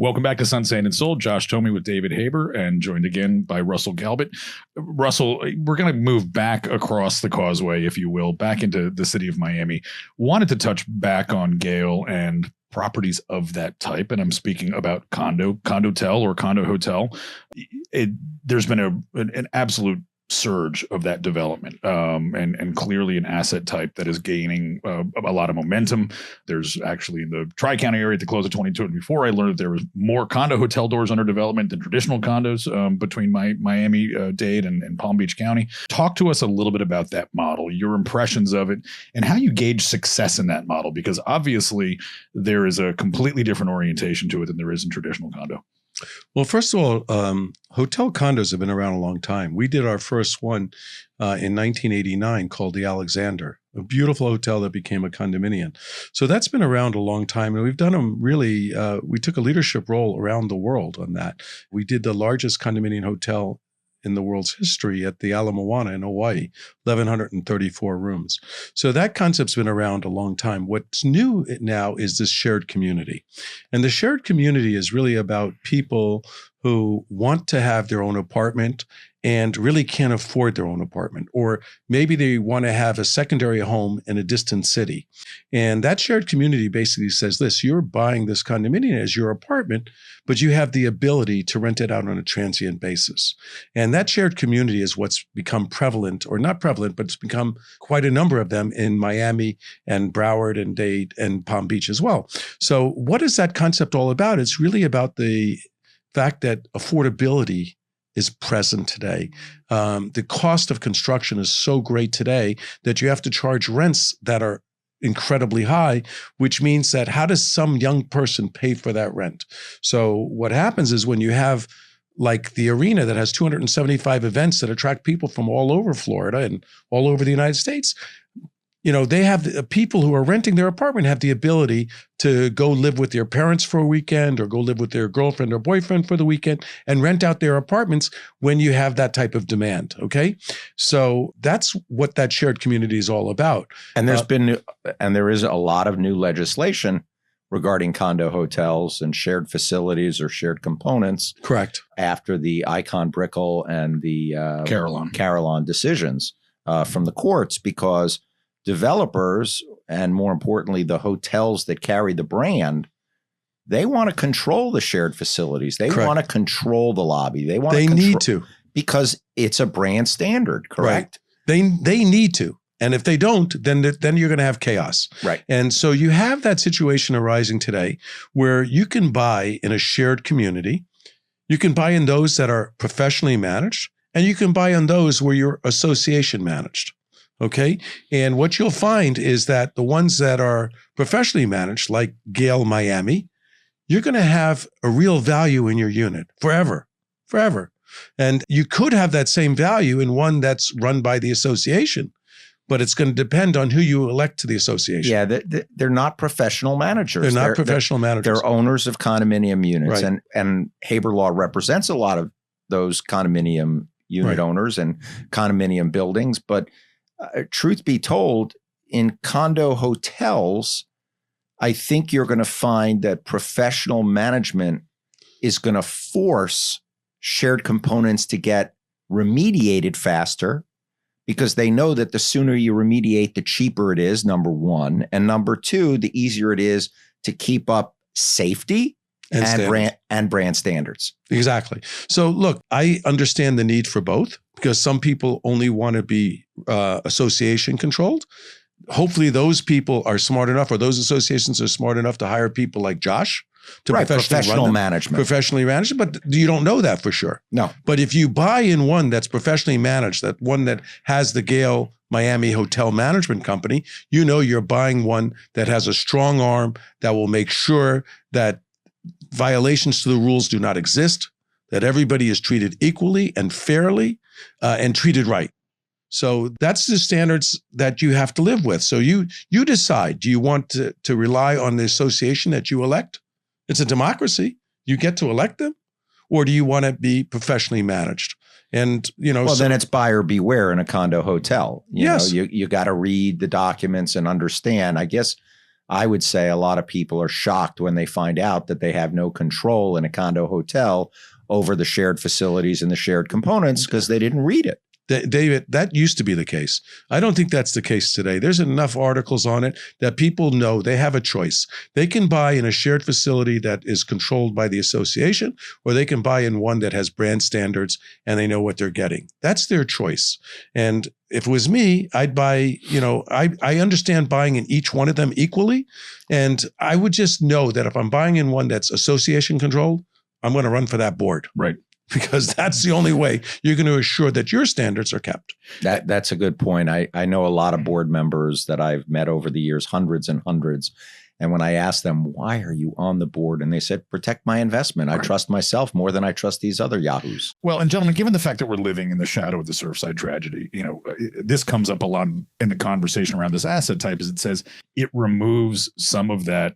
Welcome back to Sun, Sand, and Soul. Josh Tomey with David Haber, and joined again by Russell Galbut. Russell, we're going to move back across the causeway, if you will, back into the city of Miami. Wanted to touch back on Gale and properties of that type, and I'm speaking about condotel or condo hotel. There's been an absolute surge of that development, and clearly an asset type that is gaining a lot of momentum. There's actually in the Tri-County area at the close of 2024, I learned that there was more condo hotel doors under development than traditional condos between Miami-Dade and Palm Beach County. Talk to us a little bit about that model, your impressions of it, and how you gauge success in that model, because obviously there is a completely different orientation to it than there is in traditional condo. Well, first of all, hotel condos have been around a long time. We did our first one in 1989 called the Alexander, a beautiful hotel that became a condominium. So that's been around a long time. And we've done them really, we took a leadership role around the world on that. We did the largest condominium hotel in the world's history at the Ala Moana in Hawaii, 1,134 rooms. So that concept's been around a long time. What's new now is this shared community. And the shared community is really about people who want to have their own apartment and really can't afford their own apartment. Or maybe they want to have a secondary home in a distant city. And that shared community basically says this: you're buying this condominium as your apartment, but you have the ability to rent it out on a transient basis. And that shared community is what's become prevalent, or not prevalent, but it's become quite a number of them in Miami and Broward and Dade and Palm Beach as well. So what is that concept all about? It's really about the fact that affordability is present today. The cost of construction is so great today that you have to charge rents that are incredibly high, which means that how does some young person pay for that rent? So what happens is when you have like the arena that has 275 events that attract people from all over Florida and all over the United States, you know, they have people who are renting their apartment have the ability to go live with their parents for a weekend or go live with their girlfriend or boyfriend for the weekend and rent out their apartments when you have that type of demand. Okay. So that's what that shared community is all about. And there is a lot of new legislation regarding condo hotels and shared facilities or shared components. Correct. After the Icon Brickell and the Carillon decisions from the courts, because developers, and more importantly, the hotels that carry the brand, they want to control the shared facilities. They Correct. want to control the lobby. They need to, because it's a brand standard. Correct. Right. They need to. And if they don't, then you're going to have chaos. Right. And so you have that situation arising today where you can buy in a shared community. You can buy in those that are professionally managed, and you can buy in those where you're association managed. Okay. And what you'll find is that the ones that are professionally managed, like Gale Miami, you're going to have a real value in your unit forever. And you could have that same value in one that's run by the association, but it's going to depend on who you elect to the association. Yeah, they're not professional managers. They're not professional managers. They're owners of condominium units. Right. And Haber Law represents a lot of those condominium unit owners and condominium buildings. But truth be told, in condo hotels, I think you're going to find that professional management is going to force shared components to get remediated faster, because they know that the sooner you remediate, the cheaper it is, number one. And number two, the easier it is to keep up safety and brand standards. Exactly. So look, I understand the need for both, because some people only want to be association controlled. Hopefully those people are smart enough, or those associations are smart enough to hire people like Josh to professionally manage, but you don't know that for sure. No. But if you buy in one that's professionally managed, that one that has the Gale Miami Hotel Management Company, you know you're buying one that has a strong arm that will make sure that violations to the rules do not exist, that everybody is treated equally and fairly and treated right. So that's the standards that you have to live with. So you decide, do you want to rely on the association that you elect? It's a democracy. You get to elect them. Or do you want to be professionally managed? And, you know, then it's buyer beware in a condo hotel. You know, you got to read the documents and understand. I guess I would say a lot of people are shocked when they find out that they have no control in a condo hotel over the shared facilities and the shared components because they didn't read it. David, that used to be the case. I don't think that's the case today. There's enough articles on it that people know they have a choice. They can buy in a shared facility that is controlled by the association, or they can buy in one that has brand standards and they know what they're getting. That's their choice. And if it was me, I'd buy, I understand buying in each one of them equally. And I would just know that if I'm buying in one that's association controlled, I'm going to run for that board. Right. Because that's the only way you're going to assure that your standards are kept. That's a good point. I know a lot of board members that I've met over the years, hundreds and hundreds. And when I asked them, why are you on the board? And they said, protect my investment. I trust myself more than I trust these other yahoos. Well, and gentlemen, given the fact that we're living in the shadow of the Surfside tragedy, this comes up a lot in the conversation around this asset type, as it says it removes some of that,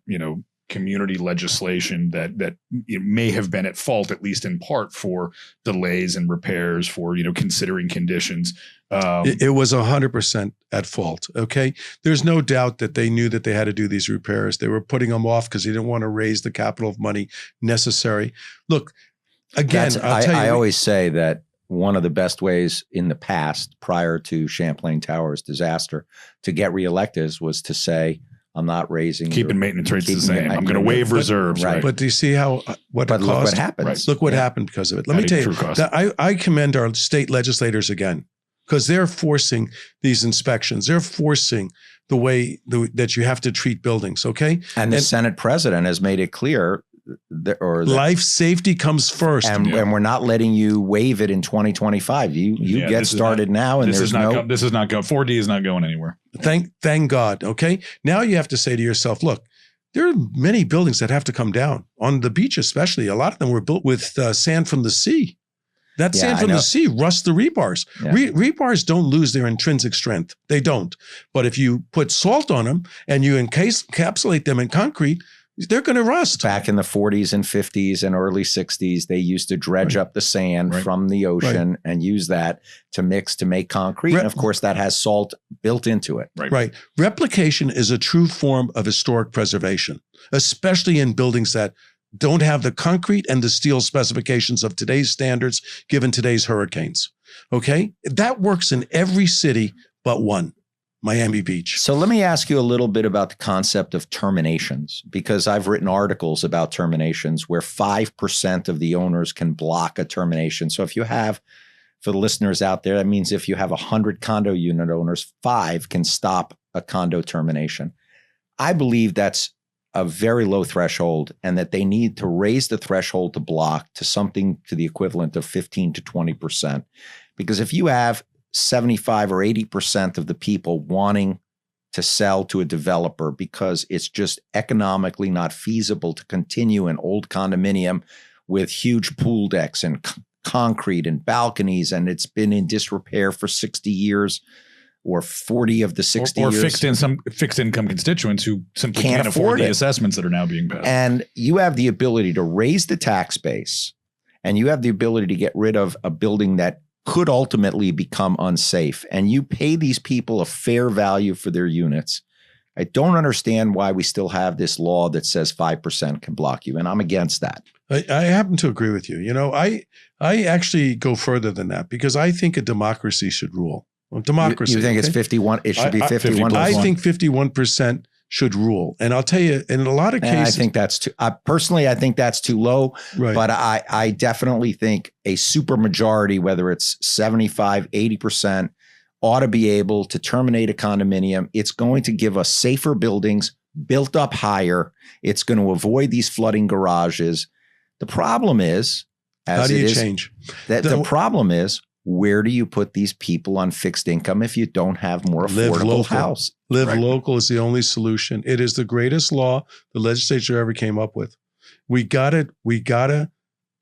community legislation that may have been at fault, at least in part, for delays and repairs, for considering conditions. It was 100% at fault. Okay, there's no doubt that they knew that they had to do these repairs. They were putting them off because they didn't want to raise the capital of money necessary. Look, again, I always say that one of the best ways in the past, prior to Champlain Towers disaster, to get reelected was to say, I'm not raising. Keeping maintenance rates the same. I'm going to waive reserves. Right. But do you see what it cost? Look what happens. Right. Look what happened because of it. Let me tell you, I commend our state legislators again, because they're forcing these inspections. They're forcing the way that you have to treat buildings. Okay. And the Senate president has made it clear life safety comes first. And we're not letting you waive it in 2025. You get started now, and this is not 4D is not going anywhere. Thank God. Okay. Now you have to say to yourself, look, there are many buildings that have to come down on the beach, especially. A lot of them were built with sand from the sea. That sand from the sea rusts the rebars. Yeah. Rebars don't lose their intrinsic strength. They don't. But if you put salt on them and you encapsulate them in concrete, they're going to rust. Back in the 40s and 50s and early 60s, they used to dredge up the sand from the ocean and use that to mix to make concrete. And of course, that has salt built into it. Right. Replication is a true form of historic preservation, especially in buildings that don't have the concrete and the steel specifications of today's standards given today's hurricanes. Okay? That works in every city but one. Miami Beach. So let me ask you a little bit about the concept of terminations, because I've written articles about terminations where 5% of the owners can block a termination. So if you have, for the listeners out there, that means if you have 100 condo unit owners, 5 can stop a condo termination. I believe that's a very low threshold, and that they need to raise the threshold to block to something to the equivalent of 15 to 20%. Because if you have 75 or 80% of the people wanting to sell to a developer because it's just economically not feasible to continue an old condominium with huge pool decks and concrete and balconies, and it's been in disrepair for 60 years or 40 of the 60 or years. fixed income constituents who simply can't afford the assessments that are now being passed. And you have the ability to raise the tax base, and you have the ability to get rid of a building that could ultimately become unsafe, and you pay these people a fair value for their units. I don't understand why we still have this law that says 5% can block you, and I'm against that. I happen to agree with you. I actually go further than that, because I think a democracy should rule. Democracy. You think it's 51? It should be 51%. I think 51% should rule. And I'll tell you, in a lot of cases, I think that's too, personally, I think that's too low, but I definitely think a super majority, whether it's 75, 80%, ought to be able to terminate a condominium. It's going to give us safer buildings built up higher. It's going to avoid these flooding garages. The problem is, how do you change? The problem is, where do you put these people on fixed income if you don't have more affordable house? Live local is the only solution. It is the greatest law the legislature ever came up with. We gotta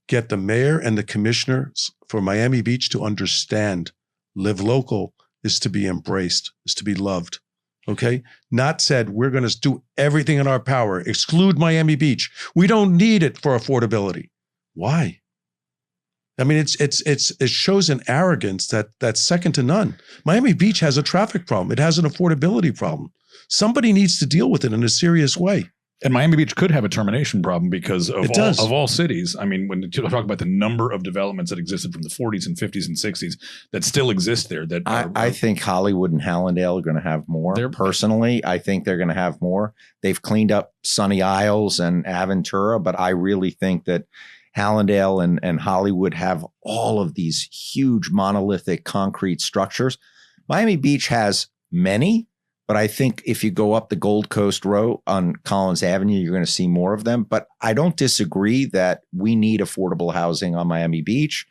get the mayor and the commissioners for Miami Beach to understand live local is to be embraced, is to be loved. Okay? Not said we're going to do everything in our power, exclude Miami Beach. We don't need it for affordability. Why? I mean, it shows an arrogance that's second to none. Miami Beach has a traffic problem. It has an affordability problem. Somebody needs to deal with it in a serious way. And Miami Beach could have a termination problem because of all cities. I mean, when you talk about the number of developments that existed from the 40s and 50s and 60s that still exist there, that I think Hollywood and Hallandale are going to have more. Personally, I think they're going to have more. They've cleaned up Sunny Isles and Aventura, but I really think that Hallandale and Hollywood have all of these huge monolithic concrete structures. Miami Beach has many. But I think if you go up the Gold Coast Road on Collins Avenue, you're going to see more of them. But I don't disagree that we need affordable housing on Miami Beach.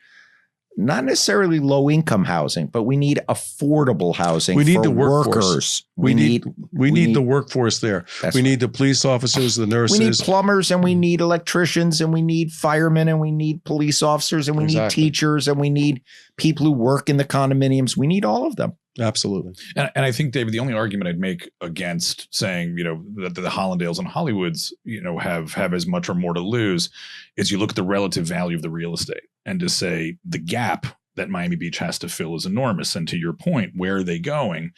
Not necessarily low income housing, but we need affordable housing. We need for the workforce. Workers. We need the workforce there. We need the police officers, the nurses. We need plumbers, and we need electricians, and we need firemen, and we need police officers, and we need teachers, and we need people who work in the condominiums. We need all of them. Absolutely. And I think, David, the only argument I'd make against saying, that the Hollandales and Hollywoods, have as much or more to lose is you look at the relative value of the real estate and to say the gap that Miami Beach has to fill is enormous. And to your point, where are they going?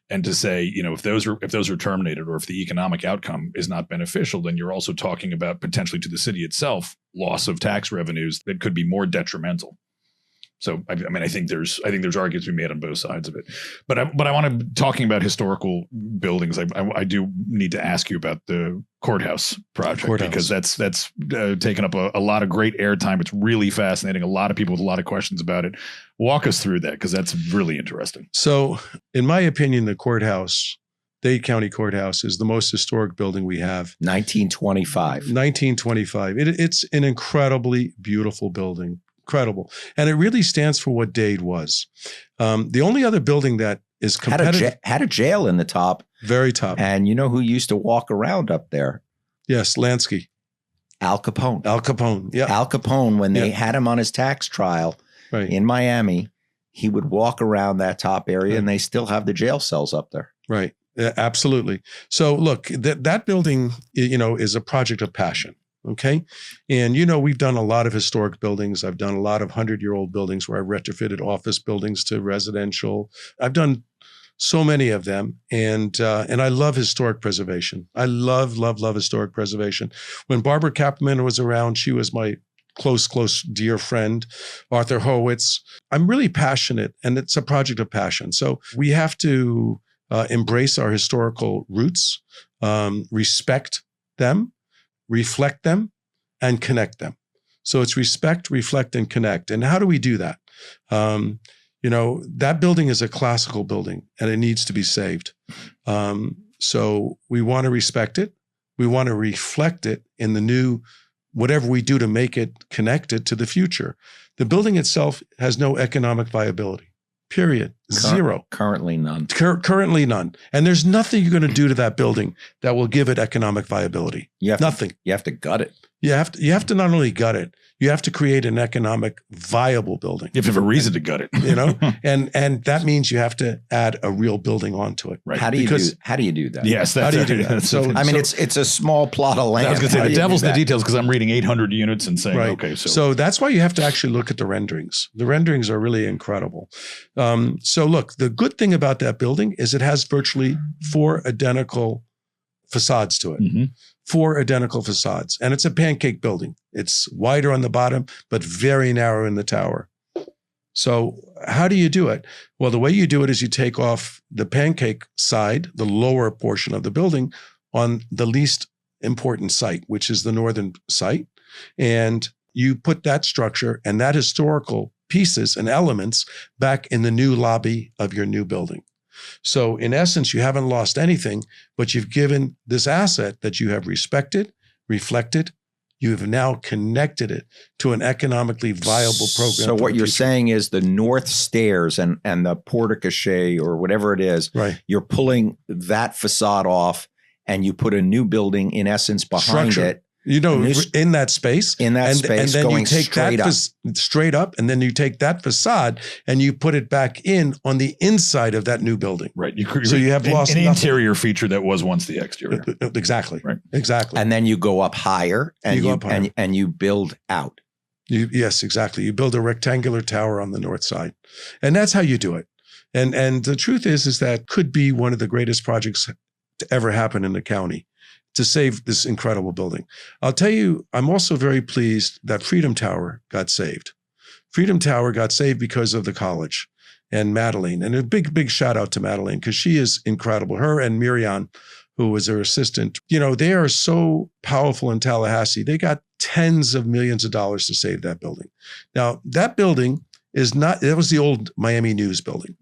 And to say, if those are terminated or if the economic outcome is not beneficial, then you're also talking about potentially to the city itself, loss of tax revenues that could be more detrimental. So, I mean, I think there's arguments to be made on both sides of it. But I want to, talking about historical buildings, I do need to ask you about the courthouse project because that's taken up a lot of great airtime. It's really fascinating. A lot of people with a lot of questions about it. Walk us through that because that's really interesting. So, in my opinion, the courthouse, Dade County Courthouse, is the most historic building we have. 1925. 1925. It's an incredibly beautiful building. Incredible. And it really stands for what Dade was. The only other building that is competitive. Had a jail in the top. Very top. And you know who used to walk around up there? Yes, Lansky. Al Capone. Al Capone, yeah. Al Capone, when they had him on his tax trial in Miami, he would walk around that top area and they still have the jail cells up there. Right. Yeah, absolutely. So look, that building, is a project of passion. Okay. And, we've done a lot of historic buildings. I've done a lot of 100-year-old buildings where I retrofitted office buildings to residential. I've done so many of them. And I love historic preservation. I love historic preservation. When Barbara Kappman was around, she was my close, dear friend, Arthur Horowitz. I'm really passionate, and it's a project of passion. So we have to embrace our historical roots, respect them, reflect them, and connect them. So it's respect, reflect, and connect. And how do we do that? That building is a classical building and it needs to be saved. So we want to respect it. We want to reflect it in the new, whatever we do to make it connected to the future. The building itself has no economic viability. Period. Zero. Currently none. Currently none. And there's nothing you're going to do to that building that will give it economic viability. Nothing. You have to gut it. You have to not only gut it, you have to create an economic viable building. You have to have a reason to gut it. And that means you have to add a real building onto it. Right. How do you do that? Yes. How do you do that? So it's a small plot of land. I was going to say the devil's in the details because I'm reading 800 units and saying, okay. So that's why you have to actually look at the renderings. The renderings are really incredible. So look, the good thing about that building is it has virtually 4 identical facades to it. Mm-hmm. 4 identical facades. And it's a pancake building. It's wider on the bottom, but very narrow in the tower. So how do you do it? Well, the way you do it is you take off the pancake side, the lower portion of the building, on the least important site, which is the northern site. And you put that structure and that historical pieces and elements back in the new lobby of your new building. So in essence, you haven't lost anything, but you've given this asset that you have respected, reflected, you have now connected it to an economically viable program. So what you're saying is the north stairs and the porte-cochere or whatever it is, you're pulling that facade off and you put a new building in essence behind it. In that space. And then going you take straight that up. Straight up, and then you take that facade and you put it back in on the inside of that new building. Right. So you have lost an interior feature that was once the exterior. Exactly. Right. Exactly. And then you go up higher and you build out. Yes, exactly. You build a rectangular tower on the north side, and that's how you do it. And the truth is that could be one of the greatest projects to ever happen in the county to save this incredible building. I'll tell you, I'm also very pleased that Freedom Tower got saved. Freedom Tower got saved because of the college and Madeline. And a big, big shout out to Madeline because she is incredible. Her and Miriam, who was her assistant, they are so powerful in Tallahassee. They got tens of millions of dollars to save that building. Now, that building that was the old Miami News building.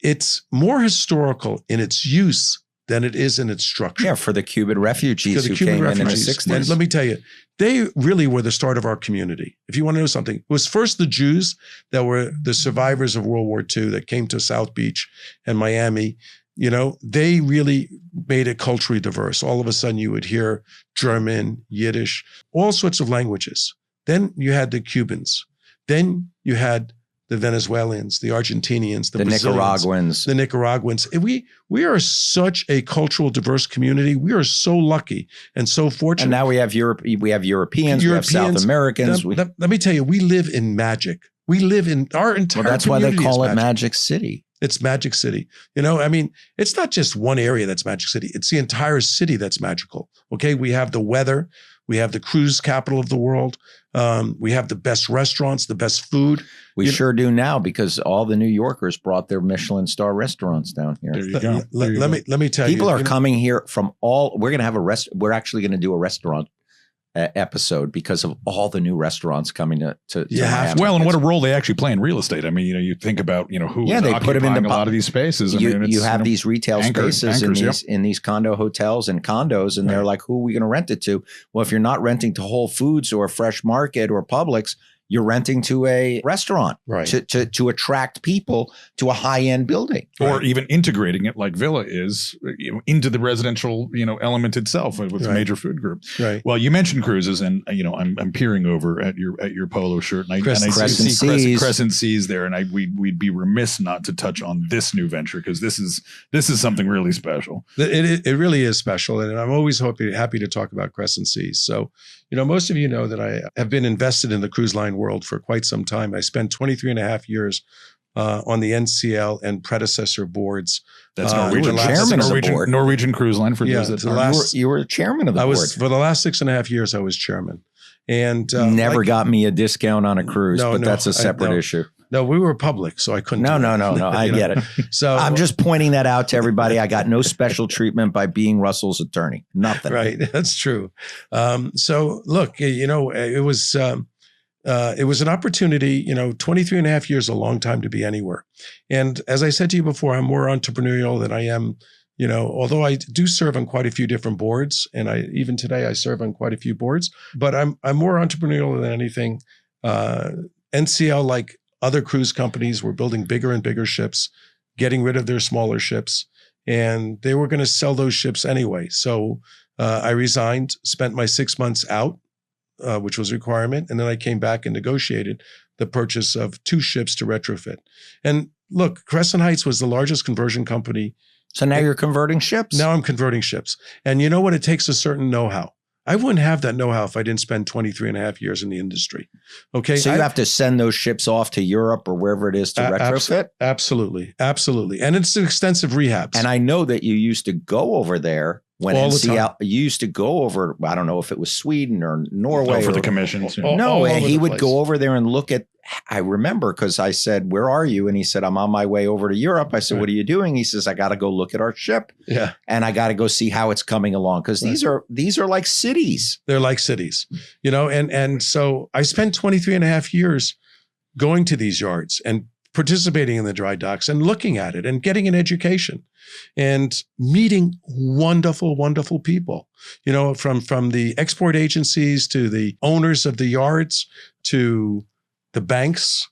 It's more historical in its use than it is in its structure. Yeah, for the Cuban refugees who came in the 60s. And let me tell you, they really were the start of our community. If you want to know something, it was first the Jews that were the survivors of World War II that came to South Beach and Miami. They really made it culturally diverse. All of a sudden you would hear German, Yiddish, all sorts of languages. Then you had the Cubans. Then you had the Venezuelans, the Argentinians, the Nicaraguans. The Nicaraguans. And we are such a cultural diverse community. We are so lucky and so fortunate. And now we have Europeans, we have South Americans. Let me tell you, we live in magic. We live in our entire that's why they call it Magic City. It's Magic City. It's not just one area that's Magic City. It's the entire city that's magical. Okay. We have the weather. We have the cruise capital of the world. We have the best restaurants, the best food. We sure do now because all the New Yorkers brought their Michelin star restaurants down here. There you go. Let me tell you. People are coming here from all. We're going to have we're actually going to do a restaurant episode because of all the new restaurants coming to Miami. Well, and what a role they actually play in real estate. I mean, you think about who is they put them in a lot of these spaces. You have these retail spaces in these condo hotels and condos, and they're like, who are we going to rent it to? Well, if you're not renting to Whole Foods or Fresh Market or Publix, you're renting to a restaurant to attract people to a high-end building. Or even integrating it like Villa is into the residential, element itself with a major food group. Right. Well, you mentioned cruises and, I'm peering over at your polo shirt and I see Crescent Seas there. And we'd be remiss not to touch on this new venture because this is something really special. It really is special. And I'm always happy to talk about Crescent Seas. So, most of you know that I have been invested in the cruise line world for quite some time. I spent 23 and a half years on the NCL and predecessor boards. That's Norwegian chairman of the board. Norwegian Cruise Line for those that you were chairman of the board. For the last 6.5 years, I was chairman. And never got me a discount on a cruise, but that's a separate issue. No, we were public, so I couldn't. No. I get it. So I'm just pointing that out to everybody. I got no special treatment by being Russell's attorney. Nothing. Right. That's true. So look, it was an opportunity. 23 and a half years is a long time to be anywhere. And as I said to you before, I'm more entrepreneurial than I am. Although I do serve on quite a few different boards, and even today I serve on quite a few boards. But I'm more entrepreneurial than anything. NCL, like other cruise companies, were building bigger and bigger ships, getting rid of their smaller ships, and they were going to sell those ships anyway. So I resigned, spent my 6 months out, which was a requirement, and then I came back and negotiated the purchase of 2 ships to retrofit. And look, Crescent Heights was the largest conversion company. So now you're converting ships? Now I'm converting ships. And you know what? It takes a certain know-how. I wouldn't have that know-how if I didn't spend 23 and a half years in the industry. Okay. So you have to send those ships off to Europe or wherever it is to retrofit? Absolutely. And it's an extensive rehabs. And I know that you used to go over there when NCL, you used to go over, I don't know if it was Sweden or Norway. For the commissions. And he would go over there and look at, I remember because I said, where are you? And he said, I'm on my way over to Europe. I said, what are you doing? He says, I got to go look at our ship. Yeah. And I got to go see how it's coming along. Because these are like cities. They're like cities, and so I spent 23 and a half years going to these yards and participating in the dry docks and looking at it and getting an education and meeting wonderful, wonderful people, from the export agencies to the owners of the yards to the banks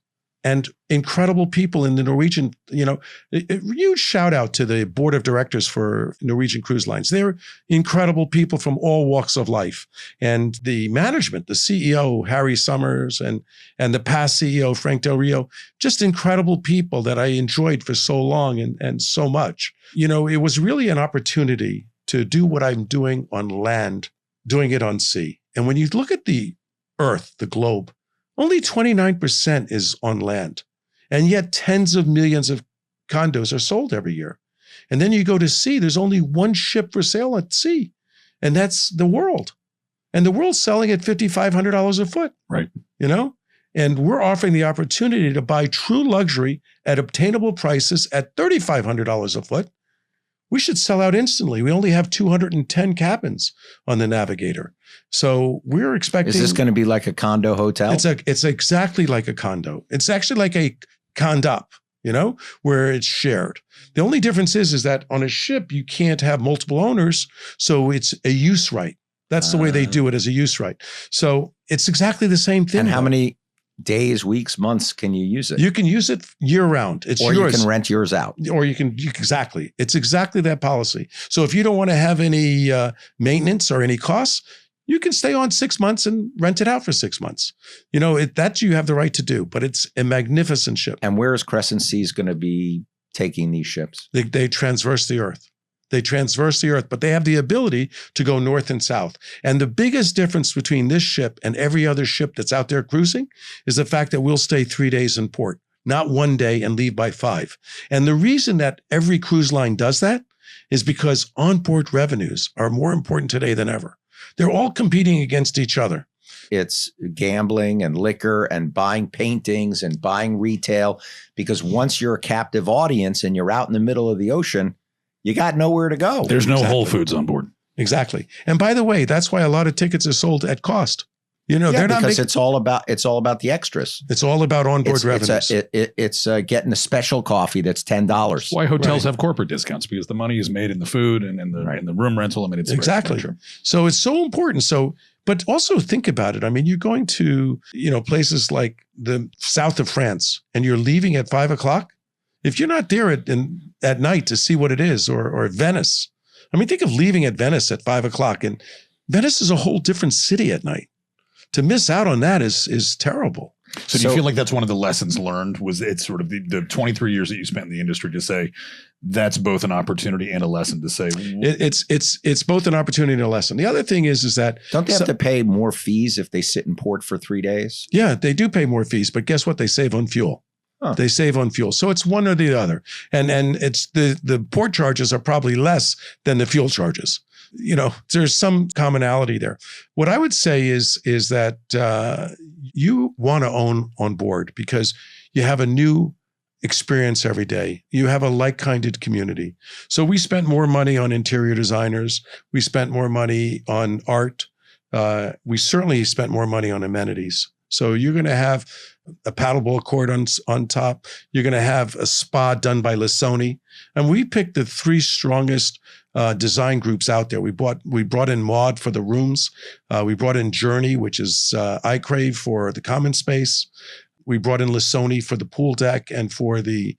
and incredible people in the Norwegian, a huge shout out to the board of directors for Norwegian Cruise Lines. They're incredible people from all walks of life. And the management, the CEO, Harry Summers, and the past CEO, Frank Del Rio, just incredible people that I enjoyed for so long and so much. It was really an opportunity to do what I'm doing on land, doing it on sea. And when you look at the earth, the globe, Only 29% is on land. And yet tens of millions of condos are sold every year. And then you go to sea, there's only one ship for sale at sea, and that's the World. And the World's selling at $5,500 a foot. Right. You know? And we're offering the opportunity to buy true luxury at obtainable prices at $3,500 a foot. We should sell out instantly. We only have 210 cabins on the Navigator. So we're expecting. Is this going to be like a condo hotel? It's exactly like a condo. It's actually like a condop, you know, where it's shared. The only difference is that on a ship, you can't have multiple owners. So it's a use right. That's the way they do it, as a use right. So it's exactly the same thing. And how many days, weeks, months can you use it? You can use it year round. It's or yours. You can rent yours out. Or you can exactly. It's exactly that policy. So if you don't want to have any maintenance or any costs, you can stay on 6 months and rent it out for 6 months. You know, that you have the right to do, but it's a magnificent ship. And where is Crescent Seas going to be taking these ships? They transverse the earth. They transverse the earth, but they have the ability to go north and south. And the biggest difference between this ship and every other ship that's out there cruising is the fact that we'll stay 3 days in port, not 1 day and leave by 5. And the reason that every cruise line does that is because onboard revenues are more important today than ever. They're all competing against each other. It's gambling and liquor and buying paintings and buying retail, because once you're a captive audience and you're out in the middle of the ocean, you got nowhere to go. There's no Whole Foods on board. Exactly. And by the way, that's why a lot of tickets are sold at cost. You know, they're not because it's all about the extras. It's all about onboard revenues. It's getting a special coffee that's $10. That's why hotels have corporate discounts, because the money is made in the food and in the room rental. I mean, it's exactly. So it's so important. So, but also think about it. I mean, you're going to, you know, places like the south of France, and you're leaving at 5 o'clock. If you're not there at night to see what it is, or Venice. I mean, think of leaving at Venice at 5 o'clock, and Venice is a whole different city at night. To miss out on that is terrible. So do you feel like that's one of the lessons learned? Was it's sort of the 23 years that you spent in the industry to say that's both an opportunity and a lesson to say it's both an opportunity and a lesson. The other thing is that don't they have to pay more fees if they sit in port for 3 days? Yeah, they do pay more fees, but guess what? They save on fuel. Huh. They save on fuel. So it's one or the other. And it's the port charges are probably less than the fuel charges. You know, there's some commonality there. What I would say is that you want to own on board because you have a new experience every day. You have a like-minded community. So we spent more money on interior designers. We spent more money on art. We certainly spent more money on amenities. So you're going to have a paddleball court on top. You're going to have a spa done by Lissoni. And we picked the 3 strongest design groups out there. We brought in Maud for the rooms. We brought in Journey, which is I Crave for the common space. We brought in Lissoni for the pool deck and for the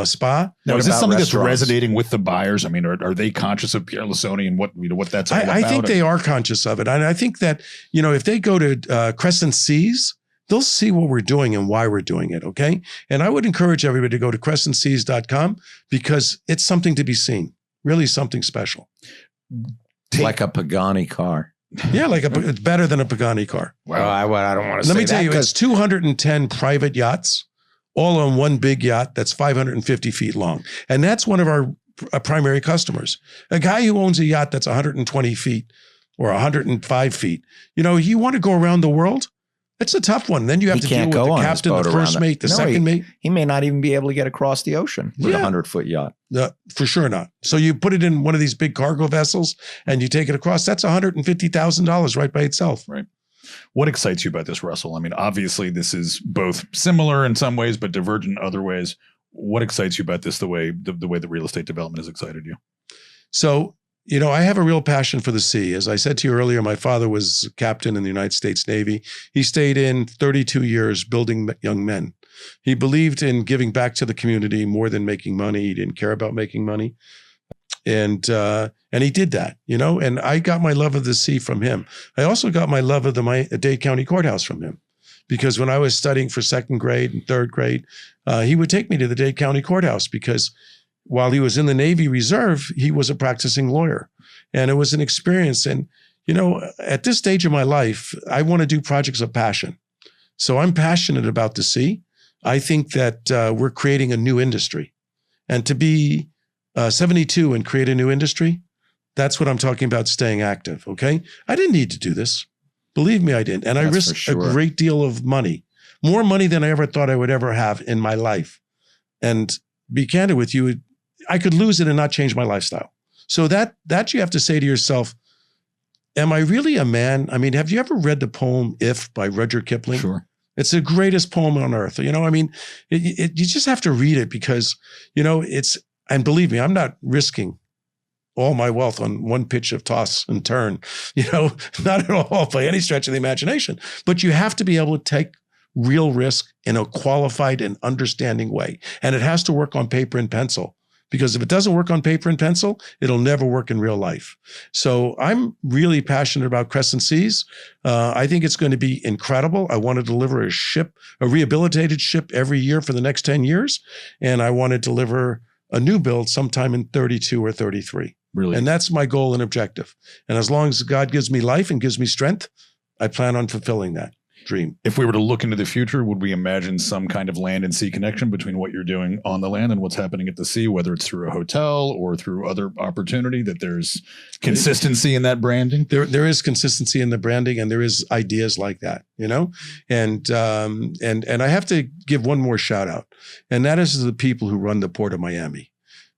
spa. Now, is this something that's resonating with the buyers? I mean, are they conscious of Pierre Lissoni and what that's all about? I think they are conscious of it. And I think that, you know, if they go to Crescent Seas, they'll see what we're doing and why we're doing it, okay? And I would encourage everybody to go to crescentseas.com because it's something to be seen. Really something special. Like a Pagani car. Yeah, it's better than a Pagani car. Well, I don't want to say that. Let me tell you, it's 210 private yachts, all on one big yacht that's 550 feet long. And that's one of our primary customers. A guy who owns a yacht that's 120 feet or 105 feet. You know, you want to go around the world? It's a tough one. Then you have to deal with the captain, the first mate, the second mate. He may not even be able to get across the ocean with a 100-foot yacht. For sure not. So you put it in one of these big cargo vessels and you take it across. That's $150,000 right by itself. Right. What excites you about this, Russell? I mean, obviously this is both similar in some ways, but divergent in other ways. What excites you about this, the way the real estate development has excited you? So, you know, I have a real passion for the sea. As I said to you earlier, my father was captain in the United States Navy. He stayed in 32 years building young men. He believed in giving back to the community more than making money. He didn't care about making money. And he did that, you know, and I got my love of the sea from him. I also got my love of the Dade County Courthouse from him. Because when I was studying for 2nd grade and 3rd grade, he would take me to the Dade County Courthouse because while he was in the Navy Reserve, he was a practicing lawyer. And it was an experience. And, you know, at this stage of my life, I want to do projects of passion. So I'm passionate about the sea. I think that we're creating a new industry. And to be 72 and create a new industry, that's what I'm talking about, staying active, okay? I didn't need to do this. Believe me, I didn't. And I risked a great deal of money, more money than I ever thought I would ever have in my life. And be candid with you, I could lose it and not change my lifestyle. So that you have to say to yourself, am I really a man? I mean, have you ever read the poem If by Rudyard Kipling? Sure. It's the greatest poem on earth. You know, I mean, you just have to read it because, you know, and believe me, I'm not risking all my wealth on one pitch of toss and turn, you know, not at all by any stretch of the imagination. But you have to be able to take real risk in a qualified and understanding way. And it has to work on paper and pencil. Because if it doesn't work on paper and pencil, it'll never work in real life. So I'm really passionate about Crescent Seas. I think it's going to be incredible. I want to deliver a rehabilitated ship every year for the next 10 years. And I want to deliver a new build sometime in 32 or 33. Really? And that's my goal and objective. And as long as God gives me life and gives me strength, I plan on fulfilling that dream. If we were to look into the future, would we imagine some kind of land and sea connection between what you're doing on the land and what's happening at the sea, whether it's through a hotel or through other opportunity, that there's consistency in that branding? There is consistency in the branding, and there is ideas like that, you know? And I have to give one more shout out, and that is the people who run the Port of Miami.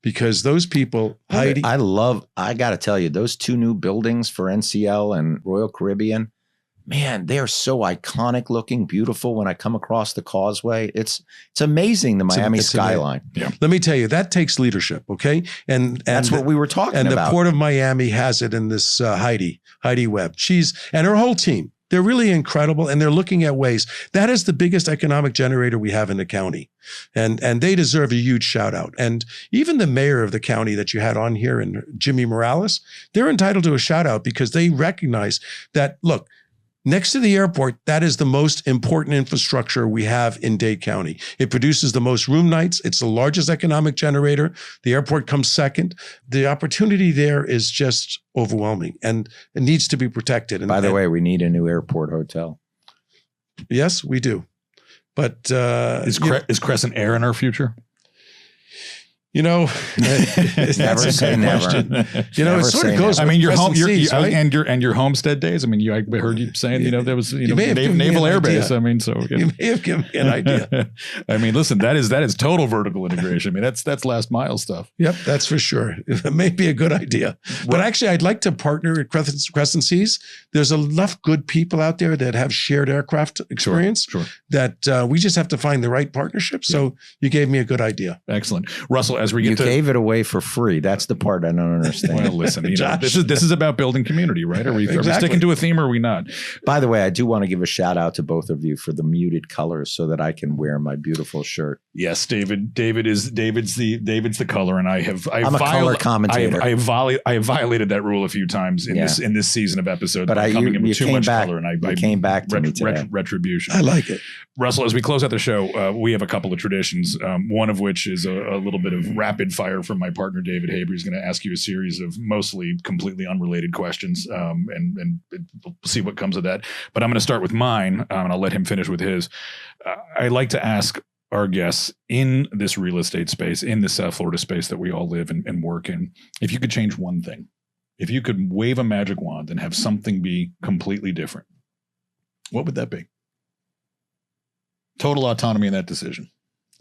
Because those people, Heidi. I got to tell you, those two new buildings for NCL and Royal Caribbean, man, they are so iconic looking, beautiful when I come across the causeway. It's amazing, the Miami skyline. Yeah. Let me tell you, that takes leadership, okay? And that's what we were talking about. And the Port of Miami has it in this Heidi Webb. And her whole team. They're really incredible, and they're looking at ways. That is the biggest economic generator we have in the county. And they deserve a huge shout out. And even the mayor of the county that you had on here, and Jimmy Morales, they're entitled to a shout out because they recognize that, look, next to the airport, that is the most important infrastructure we have in Dade County. It produces the most room nights. It's the largest economic generator. The airport comes second. The opportunity there is just overwhelming, and it needs to be protected. By the way, we need a new airport hotel. Yes, we do. But is Crescent Air in our future? You know, never say never. You know, it sort of goes. I mean, your right? and your homestead days. I mean, I heard you saying, you know, there was naval air base. I mean, so you may have given me an idea. I mean, listen, that is total vertical integration. I mean, that's last mile stuff. Yep, that's for sure. It may be a good idea, but actually, I'd like to partner with Crescent Seas. There's enough good people out there that have shared aircraft experience that we just have to find the right partnership. So you gave me a good idea. Excellent, Russell. As we get gave it away for free. That's the part I don't understand. Well, listen, you know, this is about building community, right? Are we sticking to a theme or are we not? By the way, I do want to give a shout out to both of you for the muted colors so that I can wear my beautiful shirt. Yes, David's the color, and I'm a color commentator. I have violated that rule a few times in this season of episodes. But coming in with too much color, and I came back to me today. Retribution. I like it. Russell, as we close out the show, we have a couple of traditions. One of which is a little bit of rapid fire from my partner David Haber. He's going to ask you a series of mostly completely unrelated questions, and we'll see what comes of that. But I'm going to start with mine, and I'll let him finish with his. I like to ask our guests in this real estate space, in the South Florida space that we all live and work in, if you could change one thing, if you could wave a magic wand and have something be completely different, what would that be? Total autonomy in that decision.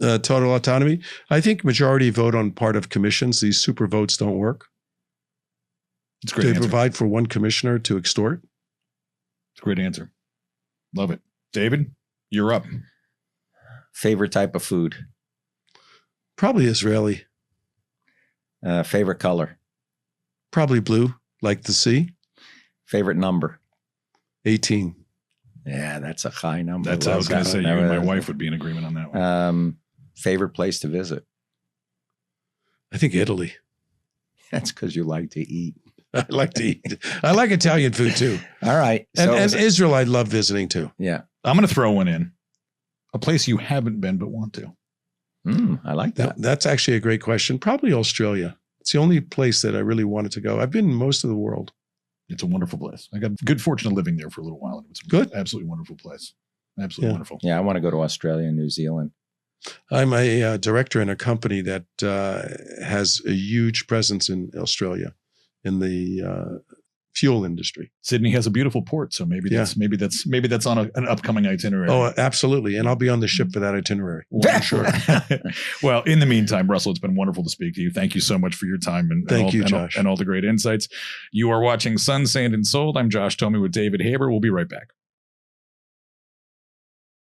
Total autonomy. I think majority vote on part of commissions. These super votes don't work. It's a great answer. They provide for one commissioner to extort. It's a great answer. Love it. David, you're up. Favorite type of food? Probably Israeli. Favorite color? Probably blue, like the sea. Favorite number? 18. Yeah, that's a high number. That's I was going to say. You and my wife would be in agreement on that one. Favorite place to visit? I think Italy. That's because you like to eat. I like to eat. I like Italian food too. All right. And Israel, I love visiting too. Yeah. I'm going to throw one in. A place you haven't been but want to. I like that. That's actually a great question. Probably Australia. It's the only place that I really wanted to go. I've been in most of the world. It's a wonderful place. I got good fortune of living there for a little while. It's good. Absolutely wonderful place. Absolutely wonderful. Yeah, I want to go to Australia and New Zealand. I'm a director in a company that has a huge presence in Australia in the fuel industry. Sydney has a beautiful port, so maybe that's on an upcoming itinerary. Oh, absolutely. And I'll be on the ship for that itinerary. Well, sure. Well, in the meantime, Russell, it's been wonderful to speak to you. Thank you so much for your time Josh. and all the great insights. You are watching Sun, Sand, and Sold. I'm Josh Tomey with David Haber. We'll be right back.